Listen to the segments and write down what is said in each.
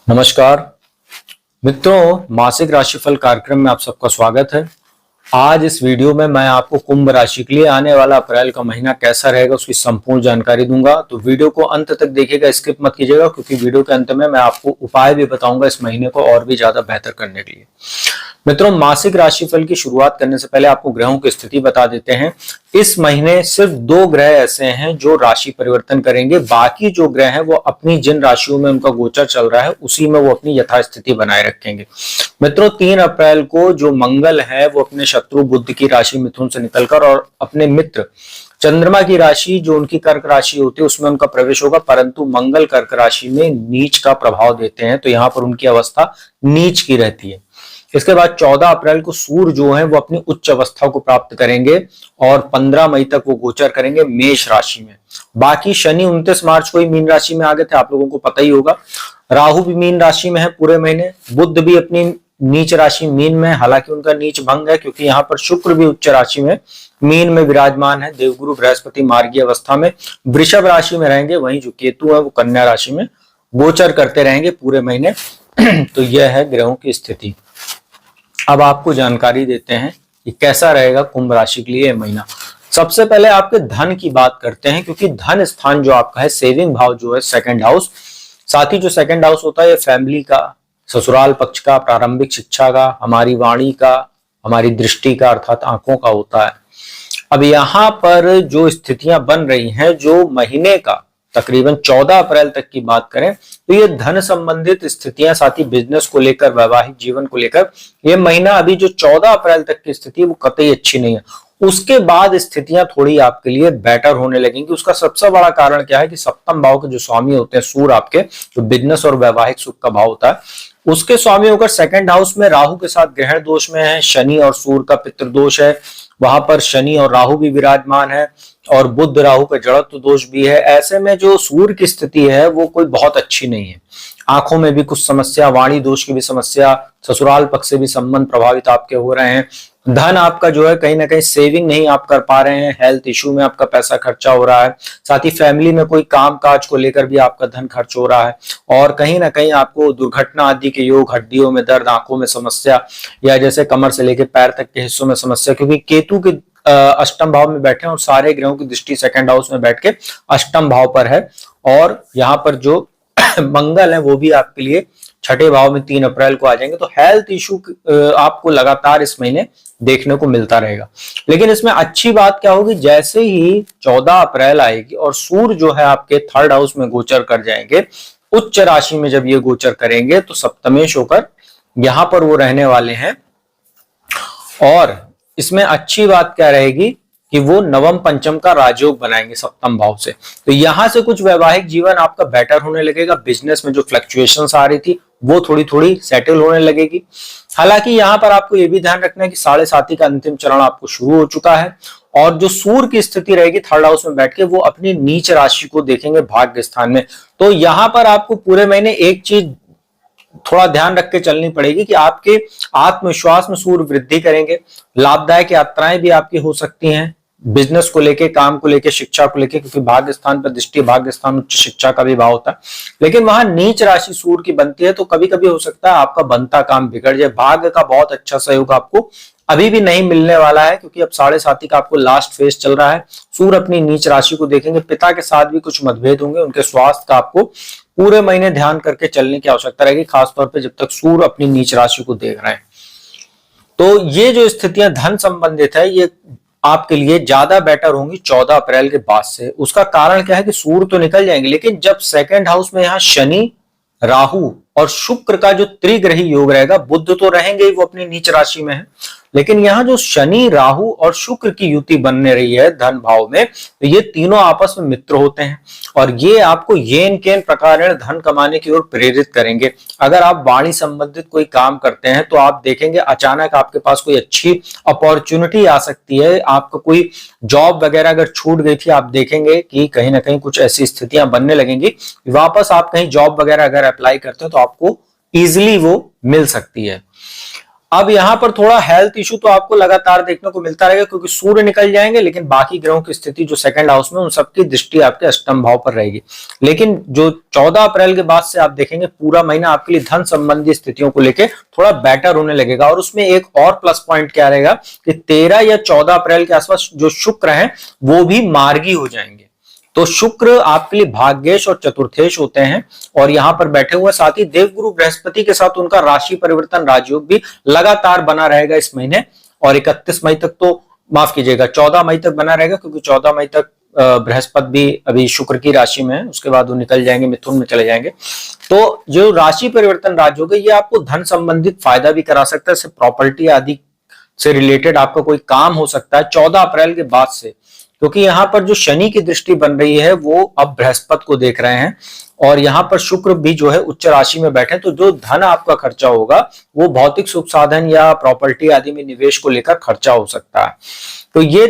नमस्कार मित्रों, मासिक राशिफल कार्यक्रम में आप सबका स्वागत है। आज इस वीडियो में मैं आपको कुंभ राशि के लिए आने वाला अप्रैल का महीना कैसा रहेगा उसकी संपूर्ण जानकारी दूंगा। तो वीडियो को अंत तक देखिएगा, स्किप मत कीजिएगा, क्योंकि वीडियो के अंत में मैं आपको उपाय भी बताऊंगा इस महीने को और भी ज्यादा बेहतर करने के लिए। मित्रों, मासिक राशिफल की शुरुआत करने से पहले आपको ग्रहों की स्थिति बता देते हैं। इस महीने सिर्फ 2 ग्रह ऐसे हैं जो राशि परिवर्तन करेंगे। बाकी जो ग्रह हैं वो अपनी जिन राशियों में उनका गोचर चल रहा है उसी में वो अपनी यथास्थिति बनाए रखेंगे। मित्रों, 3 अप्रैल को जो मंगल है वो अपने शत्रु बुध की राशि मिथुन से निकलकर और अपने मित्र चंद्रमा की राशि जो उनकी कर्क राशि होती है उसमें उनका प्रवेश होगा, परंतु मंगल कर्क राशि में नीच का प्रभाव देते हैं, तो यहाँ पर उनकी अवस्था नीच की रहती है। इसके बाद 14 अप्रैल को सूर्य जो है वो अपनी उच्च अवस्था को प्राप्त करेंगे और 15 मई तक वो गोचर करेंगे मेष राशि में। बाकी शनि 29 मार्च को ही मीन राशि में आ गए थे, आप लोगों को पता ही होगा। राहु भी मीन राशि में है पूरे महीने। बुध भी अपनी नीच राशि मीन में, हालांकि उनका नीच भंग है क्योंकि यहाँ पर शुक्र भी उच्च राशि में मीन में विराजमान है। देवगुरु बृहस्पति मार्गीय अवस्था में वृषभ राशि में रहेंगे, वहीं जो केतु है वो कन्या राशि में गोचर करते रहेंगे पूरे महीने। तो यह है ग्रहों की स्थिति। अब आपको जानकारी देते हैं कि कैसा रहेगा कुंभ राशि के लिए यह महीना। सबसे पहले आपके धन की बात करते हैं, क्योंकि धन स्थान जो आपका है, सेविंग भाव जो है सेकंड हाउस, साथ ही जो सेकंड हाउस होता है ये फैमिली का, ससुराल पक्ष का, प्रारंभिक शिक्षा का, हमारी वाणी का, हमारी दृष्टि का अर्थात आंखों का होता है। अब यहाँ पर जो स्थितियां बन रही हैं, जो महीने का तकरीबन 14 अप्रैल तक की बात करें तो ये धन संबंधित स्थितियां, साथ ही बिजनेस को लेकर, वैवाहिक जीवन को लेकर ये महीना अभी जो 14 अप्रैल तक की स्थिति वो कतई अच्छी नहीं है। उसके बाद स्थितियां थोड़ी आपके लिए बेटर होने लगेंगी। उसका सबसे बड़ा कारण क्या है कि सप्तम भाव के जो स्वामी होते हैं सूर्य, आपके जो बिजनेस और वैवाहिक सुख का भाव होता है, उसके स्वामी होकर सेकंड हाउस में राहु के साथ ग्रहण दोष में है। शनि और सूर्य का पितृ दोष है, वहां पर शनि और राहु भी विराजमान है, और बुध राहु का जड़त्व दोष भी है। ऐसे में जो सूर्य की स्थिति है वो कोई बहुत अच्छी नहीं है। आंखों में भी कुछ समस्या, वाणी दोष की भी समस्या, ससुराल पक्ष से भी संबंध प्रभावित आपके हो रहे हैं। धन आपका जो है कहीं ना कहीं सेविंग नहीं आप कर पा रहे हैं, हेल्थ इश्यू में आपका पैसा खर्चा हो रहा है, साथ ही फैमिली में कोई काम काज को लेकर भी आपका धन खर्च हो रहा है, और कहीं ना कहीं आपको दुर्घटना आदि के योग, हड्डियों में दर्द, आंखों में समस्या, या जैसे कमर से लेकर पैर तक के हिस्सों में समस्या, क्योंकि केतु के अष्टम भाव में बैठे हैं और सारे ग्रहों की दृष्टि सेकंड हाउस में बैठ के अष्टम भाव पर है। और यहाँ पर जो मंगल है वो भी आपके लिए छठे भाव में 3 अप्रैल को आ जाएंगे। तो हेल्थ इशू आपको लगातार इस महीने देखने को मिलता रहेगा। लेकिन इसमें अच्छी बात क्या होगी, जैसे ही 14 अप्रैल आएगी और सूर्य जो है आपके 3rd हाउस में गोचर कर जाएंगे, उच्च राशि में जब ये गोचर करेंगे तो सप्तमेश होकर यहां पर वो रहने वाले हैं। और इसमें अच्छी बात क्या रहेगी कि वो नवम पंचम का राजयोग बनाएंगे सप्तम भाव से, तो यहां से कुछ वैवाहिक जीवन आपका बेटर होने लगेगा। बिजनेस में जो फ्लक्चुएशंस आ रही थी वो थोड़ी थोड़ी सेटल होने लगेगी। हालांकि यहां पर आपको ये भी ध्यान रखना है कि 7.5 का अंतिम चरण आपको शुरू हो चुका है, और जो सूर्य की स्थिति रहेगी 3rd हाउस में बैठ के वो अपनी नीच राशि को देखेंगे भाग्य स्थान में। तो यहां पर आपको पूरे महीने एक चीज थोड़ा ध्यान रख के चलनी पड़ेगी कि आपके आत्मविश्वास में सूर्य वृद्धि करेंगे। लाभदायक यात्राएं भी आपकी हो सकती हैं, बिजनेस को लेके, काम को लेके, शिक्षा को लेके, क्योंकि भाग्य स्थान पर दृष्टि, भाग्य स्थान उच्च शिक्षा का भी भाव होता है। लेकिन वहां नीच राशि सूर्य की बनती है तो कभी कभी हो सकता है आपका बनता काम बिगड़ जाए। भाग्य का बहुत अच्छा सहयोग आपको अभी भी नहीं मिलने वाला है, क्योंकि अब 7.5 का आपको लास्ट फेज चल रहा है। सूर्य अपनी नीच राशि को देखेंगे, पिता के साथ भी कुछ मतभेद होंगे, उनके स्वास्थ्य का आपको पूरे महीने ध्यान करके चलने की आवश्यकता रहेगी, खासतौर पर जब तक सूर्य अपनी नीच राशि को देख रहे हैं। तो ये जो स्थितियां धन संबंधित है ये आपके लिए ज्यादा बेटर होंगी 14 अप्रैल के बाद से। उसका कारण क्या है कि सूर्य तो निकल जाएंगे, लेकिन जब सेकंड हाउस में यहाँ शनि, राहु और शुक्र का जो त्रिग्रही योग रहेगा, बुध तो रहेंगे ही, वो अपनी नीच राशि में है, लेकिन यहाँ जो शनि, राहु और शुक्र की युति बनने रही है धन भाव में, तो ये तीनों आपस में मित्र होते हैं और ये आपको येन केन प्रकार धन कमाने की ओर प्रेरित करेंगे। अगर आप वाणी संबंधित कोई काम करते हैं तो आप देखेंगे अचानक आपके पास कोई अच्छी अपॉर्चुनिटी आ सकती है। आपका कोई जॉब वगैरह अगर छूट गई थी, आप देखेंगे कि कहीं ना कहीं कुछ ऐसी स्थितियां बनने लगेंगी, वापस आप कहीं जॉब वगैरह अगर अप्लाई करते हैं तो आपको इजिली वो मिल सकती है। अब यहाँ पर थोड़ा हेल्थ इशू तो आपको लगातार देखने को मिलता रहेगा, क्योंकि सूर्य निकल जाएंगे लेकिन बाकी ग्रहों की स्थिति जो सेकंड हाउस में, उन सबकी दृष्टि आपके अष्टम भाव पर रहेगी। लेकिन जो 14 अप्रैल के बाद से आप देखेंगे पूरा महीना आपके लिए धन संबंधी स्थितियों को लेकर थोड़ा बेटर होने लगेगा। और उसमें एक और प्लस पॉइंट क्या रहेगा कि 13 या 14 अप्रैल के आसपास जो शुक्र है वो भी मार्गी हो जाएंगे। तो शुक्र आपके लिए भाग्येश और चतुर्थेश होते हैं और यहां पर बैठे हुए, साथ ही देवगुरु बृहस्पति के साथ उनका राशि परिवर्तन राजयोग भी लगातार बना रहेगा इस महीने। और 31 मई तक तो माफ कीजिएगा 14 मई तक बना रहेगा, क्योंकि 14 मई तक बृहस्पति भी अभी शुक्र की राशि में है, उसके बाद वो निकल जाएंगे, मिथुन में चले जाएंगे। तो जो राशि परिवर्तन राजयोग है ये आपको धन संबंधित फायदा भी करा सकता है, जैसे प्रॉपर्टी आदि से रिलेटेड आपका कोई काम हो सकता है 14 अप्रैल के बाद से, क्योंकि यहाँ पर जो शनि की दृष्टि बन रही है वो अब बृहस्पति को देख रहे हैं और यहाँ पर शुक्र भी जो है उच्च राशि में बैठे, तो जो धन आपका खर्चा होगा वो भौतिक सुख साधन या प्रॉपर्टी आदि में निवेश को लेकर खर्चा हो सकता है। तो ये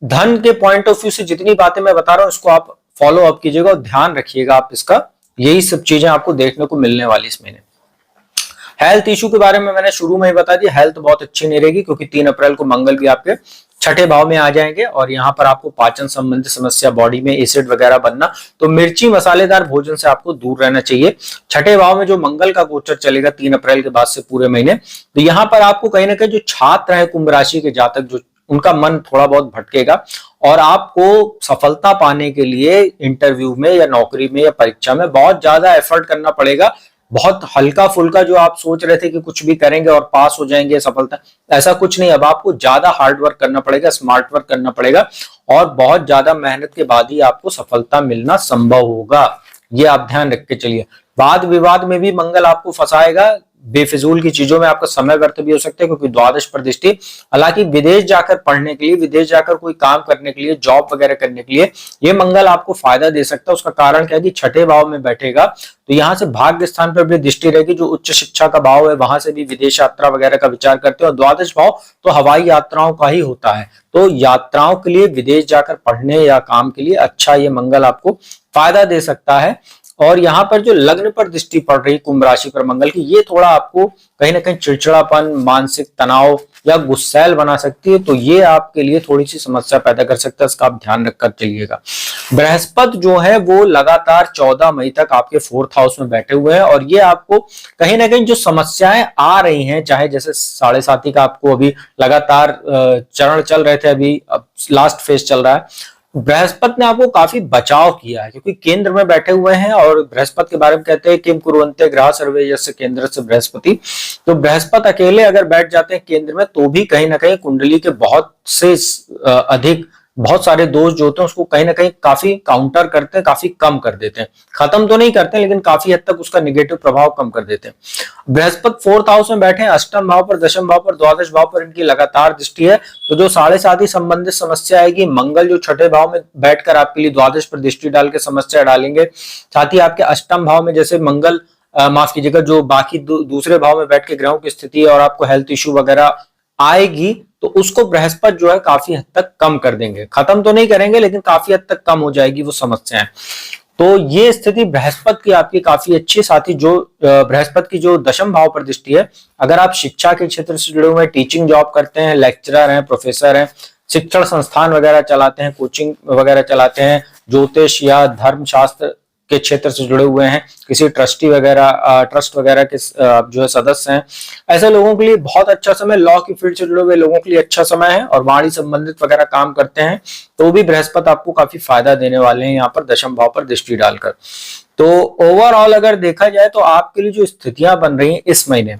धन के पॉइंट ऑफ व्यू से जितनी बातें मैं बता रहा हूं इसको आप फॉलो अप कीजिएगा और ध्यान रखिएगा आप इसका, यही सब चीजें आपको देखने को मिलने वाली इस महीने। हेल्थ इशू के बारे में मैंने शुरू में ही बता दिया, हेल्थ बहुत अच्छी नहीं रहेगी, क्योंकि 3 अप्रैल को मंगल भी आपके छठे भाव में आ जाएंगे और यहाँ पर आपको पाचन संबंधी समस्या, बॉडी में एसिड वगैरह बनना, तो मिर्ची मसालेदार भोजन से आपको दूर रहना चाहिए। छठे भाव में जो मंगल का गोचर चलेगा 3 अप्रैल के बाद से पूरे महीने, तो यहाँ पर आपको कहीं ना कहीं जो छात्र है कुंभ राशि के जातक, जो उनका मन थोड़ा बहुत भटकेगा और आपको सफलता पाने के लिए इंटरव्यू में या नौकरी में या परीक्षा में बहुत ज्यादा एफर्ट करना पड़ेगा। बहुत हल्का फुल्का जो आप सोच रहे थे कि कुछ भी करेंगे और पास हो जाएंगे सफलता, ऐसा कुछ नहीं। अब आपको ज्यादा हार्ड वर्क करना पड़ेगा, स्मार्ट वर्क करना पड़ेगा और बहुत ज्यादा मेहनत के बाद ही आपको सफलता मिलना संभव होगा, ये आप ध्यान रख के चलिए। वाद विवाद में भी मंगल आपको फंसाएगा, बेफिजूल की चीजों में आपका समय व्यर्थ भी हो सकता है, क्योंकि द्वादश पर दृष्टि। हालांकि विदेश जाकर पढ़ने के लिए, विदेश जाकर कोई काम करने के लिए, जॉब वगैरह करने के लिए ये मंगल आपको फायदा दे सकता है। उसका कारण क्या है कि छठे भाव में बैठेगा, तो यहाँ से भाग्य स्थान पर भी दृष्टि रहेगी, जो उच्च शिक्षा का भाव है वहां से भी विदेश यात्रा वगैरह का विचार करते हैं। और द्वादश भाव तो हवाई यात्राओं का ही होता है, तो यात्राओं के लिए, विदेश जाकर पढ़ने या काम के लिए अच्छा ये मंगल आपको फायदा दे सकता है। और यहाँ पर जो लग्न पर दृष्टि पड़ रही कुंभ राशि पर मंगल की, ये थोड़ा आपको कहीं ना कहीं चिड़चिड़ापन, मानसिक तनाव या गुस्सैल बना सकती है, तो ये आपके लिए थोड़ी सी समस्या पैदा कर सकता है, इसका आप ध्यान रखकर चलिएगा। बृहस्पति जो है वो लगातार 14 मई तक आपके 4th हाउस में बैठे हुए हैं और ये आपको कहीं ना कहीं जो समस्याएं आ रही हैं, चाहे जैसे 7.5 का आपको अभी लगातार चरण चल रहे थे, अभी लास्ट फेज चल रहा है, बृहस्पति ने आपको काफी बचाव किया है, क्योंकि केंद्र में बैठे हुए हैं। और बृहस्पति के बारे में कहते हैं किम कुर्वन्ते ग्रह सर्वे यस्य केंद्र से बृहस्पति, तो बृहस्पति अकेले अगर बैठ जाते हैं केंद्र में तो भी कहीं ना कहीं कुंडली के बहुत से अधिक, बहुत सारे दोष जो होते हैं उसको कहीं ना कहीं काफी काउंटर करते हैं, काफी कम कर देते हैं। खत्म तो नहीं करते लेकिन काफी हद तक उसका निगेटिव प्रभाव कम कर देते हैं। बृहस्पति 4th हाउस में बैठे हैं, अष्टम भाव पर, दशम भाव पर, द्वादश भाव पर इनकी लगातार दृष्टि है, तो जो 7.5 संबंधित समस्या आएगी, मंगल जो छठे भाव में बैठकर आपके लिए द्वादश पर दृष्टि डाल के समस्या डालेंगे। साथ ही आपके अष्टम भाव में जैसे मंगल माफ कीजिएगा जो बाकी दूसरे भाव में बैठ के ग्रहों की स्थिति है और आपको हेल्थ इश्यू वगैरह आएगी, तो उसको बृहस्पति जो है काफी हद तक कम कर देंगे। खत्म तो नहीं करेंगे लेकिन काफी हद तक कम हो जाएगी वो समस्याएं। तो ये स्थिति बृहस्पति की आपकी काफी अच्छी। साथ ही जो बृहस्पति की जो दशम भाव पर दृष्टि है, अगर आप शिक्षा के क्षेत्र से जुड़े हुए, टीचिंग जॉब करते हैं, लेक्चरर हैं, प्रोफेसर हैं, शिक्षण संस्थान वगैरह चलाते हैं, कोचिंग वगैरह चलाते हैं, ज्योतिष या धर्मशास्त्र के क्षेत्र से जुड़े हुए हैं, किसी ट्रस्टी वगैरह, ट्रस्ट वगैरह के जो है सदस्य हैं, ऐसे लोगों के लिए बहुत अच्छा समय, लॉ की फील्ड से जुड़े हुए लोगों के लिए अच्छा समय है और वाणी संबंधित वगैरह काम करते हैं तो भी बृहस्पति आपको काफी फायदा देने वाले हैं यहाँ पर दशम भाव पर दृष्टि डालकर। तो ओवरऑल अगर देखा जाए तो आपके लिए जो स्थितियां बन रही हैं इस महीने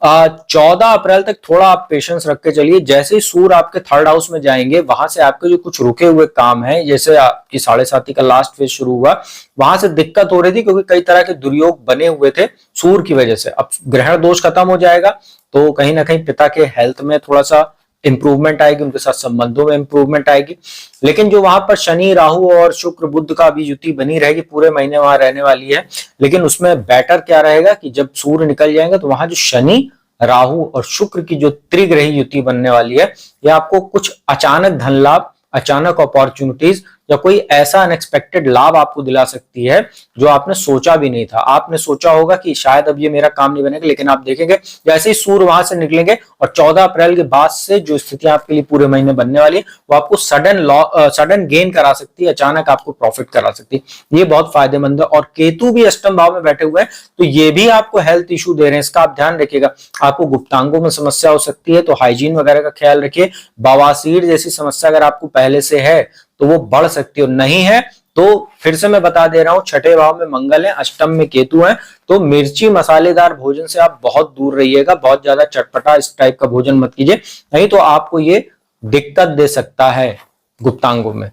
14 अप्रैल तक थोड़ा आप पेशेंस रख के चलिए। जैसे ही सूर्य आपके 3rd हाउस में जाएंगे, वहां से आपके जो कुछ रुके हुए काम है, जैसे आपकी 7.5 का लास्ट फेज शुरू हुआ, वहां से दिक्कत हो रही थी क्योंकि कई तरह के दुर्योग बने हुए थे सूर्य की वजह से। अब ग्रहण दोष खत्म हो जाएगा तो कहीं ना कहीं पिता के हेल्थ में थोड़ा सा इंप्रूवमेंट आएगी, उनके साथ संबंधों में इंप्रूवमेंट आएगी। लेकिन जो वहां पर शनि, राहु और शुक्र बुध का भी युति बनी रहेगी, पूरे महीने वहां रहने वाली है। लेकिन उसमें बेटर क्या रहेगा कि जब सूर्य निकल जाएंगे तो वहां जो शनि, राहु और शुक्र की जो त्रिग्रही युति बनने वाली है, यह आपको कुछ अचानक धन लाभ, अचानक अपॉर्चुनिटीज, या कोई ऐसा अनएक्सपेक्टेड लाभ आपको दिला सकती है जो आपने सोचा भी नहीं था। आपने सोचा होगा कि शायद अब ये मेरा काम नहीं बनेगा, लेकिन आप देखेंगे जैसे ही सूर्य वहां से निकलेंगे और 14 अप्रैल के बाद से जो स्थितियां आपके लिए पूरे महीने बनने वाली है वो आपको सडन गेन करा सकती है, अचानक आपको प्रॉफिट करा सकती है। ये बहुत फायदेमंद है। और केतु भी अष्टम भाव में बैठे हुए हैं तो ये भी आपको हेल्थ इशू दे रहे हैं, इसका आप ध्यान रखिएगा। आपको गुप्तांगों में समस्या हो सकती है तो हाइजीन वगैरह का ख्याल रखिए। बवासीर जैसी समस्या अगर आपको पहले से है तो वो बढ़ सकती है, नहीं है तो फिर से मैं बता दे रहा हूं, छठे भाव में मंगल है, अष्टम में केतु है, तो मिर्ची मसालेदार भोजन से आप बहुत दूर रहिएगा। बहुत ज्यादा चटपटा इस टाइप का भोजन मत कीजिए, नहीं तो आपको ये दिक्कत दे सकता है गुप्तांगों में।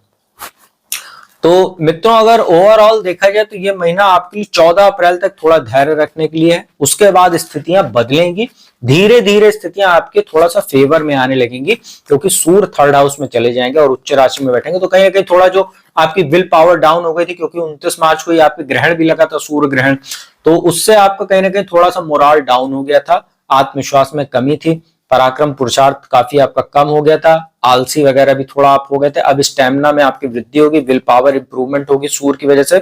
तो मित्रों अगर ओवरऑल देखा जाए तो ये महीना आपके लिए 14 अप्रैल तक थोड़ा धैर्य रखने के लिए है। उसके बाद स्थितियां बदलेंगी, धीरे धीरे स्थितियां आपके थोड़ा सा फेवर में आने लगेंगी, क्योंकि सूर्य थर्ड हाउस में चले जाएंगे और उच्च राशि में बैठेंगे। तो कहीं ना कहीं थोड़ा जो आपकी विल पावर डाउन हो गई थी, क्योंकि 29 मार्च को ही आपके ग्रहण भी लगा था, सूर्य ग्रहण, तो उससे आपका कहीं ना कहीं थोड़ा सा मोराल डाउन हो गया था, आत्मविश्वास में कमी थी, पराक्रम पुरुषार्थ काफी आपका कम हो गया था, आलसी वगैरह भी थोड़ा आप हो गए थे। अब स्टेमिना में आपकी वृद्धि होगी, विल पावर इंप्रूवमेंट होगी सूर्य की वजह से।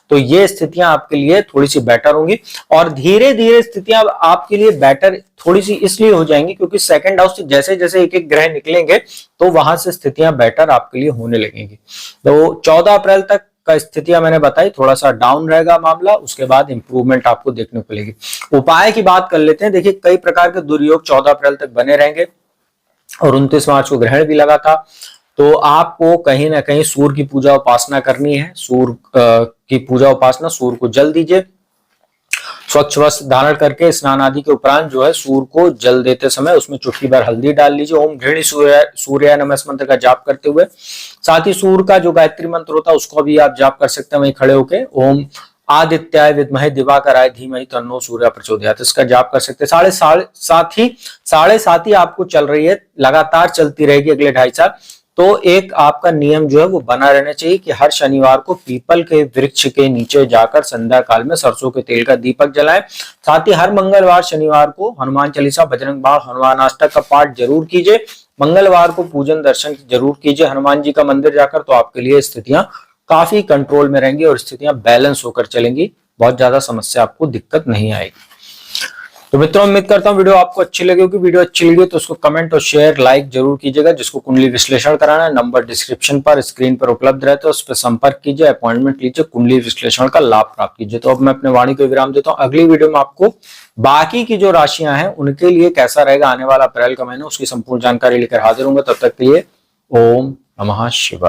तो ये स्थितियां आपके लिए थोड़ी सी बेटर होंगी और धीरे धीरे स्थितियां आपके लिए बेटर थोड़ी सी इसलिए हो जाएंगी क्योंकि सेकंड हाउस से जैसे जैसे एक एक ग्रह निकलेंगे तो वहां से स्थितियां बेटर आपके लिए होने लगेंगी। तो 14 अप्रैल तक का स्थितियां मैंने बताई, थोड़ा सा डाउन रहेगा मामला, उसके बाद इंप्रूवमेंट आपको देखने को मिलेगी। उपाय की बात कर लेते हैं। देखिए कई प्रकार के दुर्योग 14 अप्रैल तक बने रहेंगे और 29 मार्च को ग्रहण भी लगा था, तो आपको कहीं ना कहीं सूर्य की पूजा उपासना करनी है। सूर्य की पूजा उपासना, सूर्य को जल दीजिए, स्वच्छ वस्त्र धारण करके स्नान आदि के उपरांत जो है सूर्य को जल देते समय उसमें चुटकी भर हल्दी डाल लीजिए। ओम गृहिणी सूर्याय नमः मंत्र का जाप करते हुए, साथ ही सूर्य का जो गायत्री मंत्र होता है उसको भी आप जाप कर सकते हैं वहीं खड़े होके। ओम आदित्याय विद्महे दिवाकराय धीमहि तन्नो सूर्य प्रचोदयात्, इसका जाप कर सकते हैं। साढ़े सात ही आपको चल रही है, लगातार चलती रहेगी अगले 2.5 साल। तो एक आपका नियम जो है वो बना रहना चाहिए कि हर शनिवार को पीपल के वृक्ष के नीचे जाकर संध्या काल में सरसों के तेल का दीपक जलाएं। साथ ही हर मंगलवार शनिवार को हनुमान चालीसा, बजरंग बाण, हनुमान अष्टक का पाठ जरूर कीजिए। मंगलवार को पूजन दर्शन जरूर कीजिए हनुमान जी का मंदिर जाकर, तो आपके लिए स्थितियां काफी कंट्रोल में रहेंगी और स्थितियां बैलेंस होकर चलेंगी, बहुत ज्यादा समस्या आपको दिक्कत नहीं आएगी। तो मित्रों उम्मीद करता हूँ वीडियो आपको अच्छी लगी होगी। वीडियो अच्छी लगी तो उसको कमेंट और शेयर लाइक जरूर कीजिएगा। जिसको कुंडली विश्लेषण कराना है, नंबर डिस्क्रिप्शन पर स्क्रीन पर उपलब्ध रहता है, उस पर संपर्क कीजिए, अपॉइंटमेंट लीजिए, कुंडली विश्लेषण का लाभ प्राप्त कीजिए। तो अब मैं अपने वाणी को विराम देता हूँ। अगली वीडियो में आपको बाकी की जो राशियां हैं उनके लिए कैसा रहेगा आने वाला अप्रैल का महीना, उसकी संपूर्ण जानकारी लेकर हाजिर होंगे। तब तक के लिए ओम नमः शिवाय।